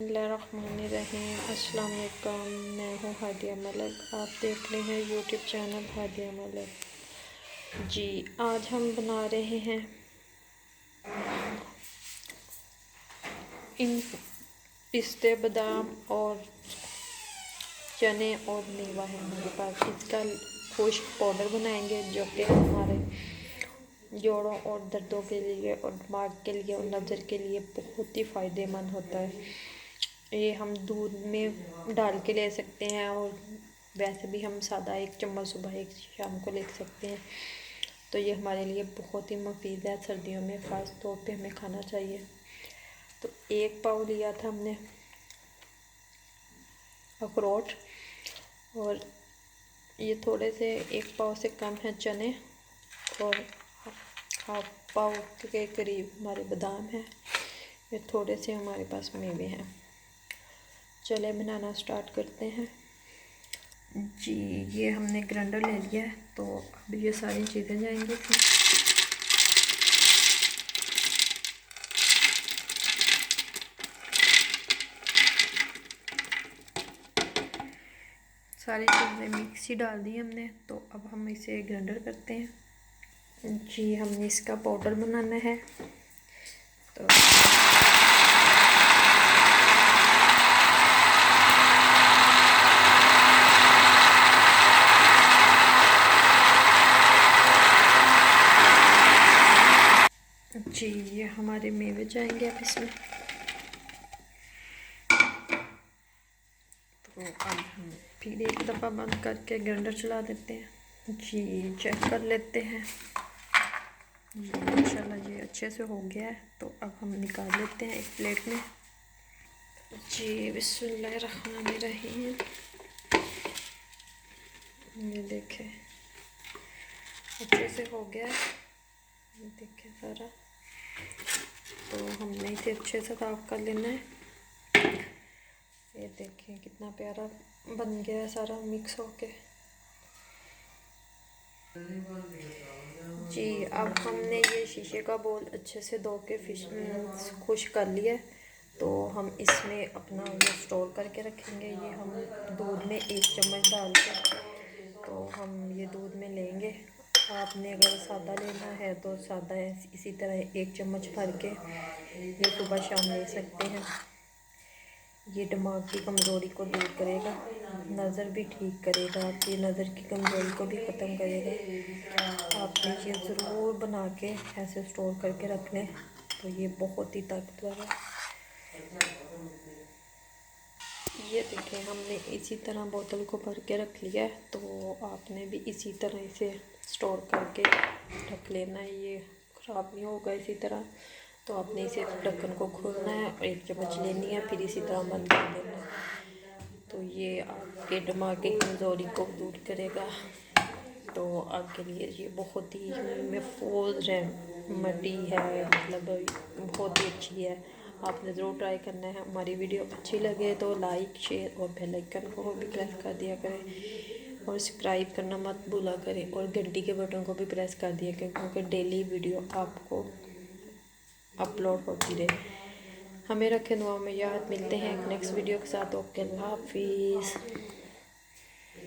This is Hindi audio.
बिस्मिल्लाहिर्रहमानिर्रहीम। अस्सलाम वालेकुम। मैं हूँ हादिया मलिक, आप देख रहे हैं यूट्यूब चैनल हादिया मलिक। जी, आज हम बना रहे हैं इन पिस्ते, बादाम और चने और मेवा है हमारे पास। इसका खुश्क पाउडर बनाएंगे जो कि हमारे जोड़ों और दर्दों के लिए और दिमाग के लिए और नज़र के लिए बहुत ही फ़ायदेमंद होता है। ये हम दूध में डाल के ले सकते हैं और वैसे भी हम सादा 1 चम्मच सुबह 1 शाम को ले सकते हैं। तो ये हमारे लिए बहुत ही मुफीद है, सर्दियों में ख़ास तौर पे हमें खाना चाहिए। तो 1 पाव लिया था हमने अखरोट, और ये थोड़े से 1 पाव से कम है चने, और हाफ पाव के करीब हमारे बादाम हैं। ये थोड़े से हमारे पास मेवे हैं। चले बनाना स्टार्ट करते हैं। जी, ये हमने ग्राइंडर ले लिया है, तो अब ये सारी चीज़ें जाएंगी इसमें। सारी चीज़ें मिक्सी डाल दी हमने, तो अब हम इसे ग्राइंडर करते हैं। जी, हमने इसका पाउडर बनाना है। तो जी, ये हमारे मेवे जाएंगे अब इसमें। तो अब हम फिर एक दफ़ा बंद करके ग्राइंडर चला देते हैं। जी, चेक कर लेते हैं। माशाल्लाह ये अच्छे से हो गया है। तो अब हम निकाल लेते हैं एक प्लेट में। जी, बिस्मिल्लाहिर्रहमानिर्रहीम। ये देखें अच्छे से हो गया है, ये देखें सारा। तो हमने इसे अच्छे से साफ कर लेना है। ये देखें कितना प्यारा बन गया है सारा मिक्स होके। जी, अब हमने ये शीशे का बोल अच्छे से धो के खुश्क कर लिया है। तो हम इसमें अपना ये स्टोर करके रखेंगे। ये हम दूध में 1 चम्मच डाल के, तो हम ये दूध में लेंगे। आपने अगर सादा लेना है तो सादा है, इसी तरह 1 चम्मच भर के ये सुबह शाम ले सकते हैं। ये दिमाग की कमज़ोरी को दूर करेगा, नज़र भी ठीक करेगा, आपकी नज़र की कमज़ोरी को भी ख़त्म करेगा। आपने ये ज़रूर बना के ऐसे स्टोर करके रख लें, तो ये बहुत ही ताकतवर है। ये देखें हमने इसी तरह बोतल को भर के रख लिया है, तो आपने भी इसी तरह इसे स्टोर करके रख लेना है। ये ख़राब नहीं होगा इसी तरह। तो आपने इसे ढक्कन को खोलना है और 1 चम्मच लेनी है, फिर इसी तरह बंद कर देना है। तो ये आपके दिमाग की कमज़ोरी को दूर करेगा। तो आपके लिए ये बहुत ही महफूज रेमेडी है, मतलब बहुत ही अच्छी है। आपने ज़रूर ट्राई करना है। हमारी वीडियो अच्छी लगे तो लाइक, शेयर और बेल आइकन को भी प्रेस कर दिया करें, और सब्सक्राइब करना मत भूला करें, और घंटी के बटन को भी प्रेस कर दिया करें, क्योंकि डेली वीडियो आपको अपलोड होती रहे। हमें रखें दुआ में याद। मिलते हैं एक नेक्स्ट वीडियो के साथ। ओके, अल्लाह हाफिज़।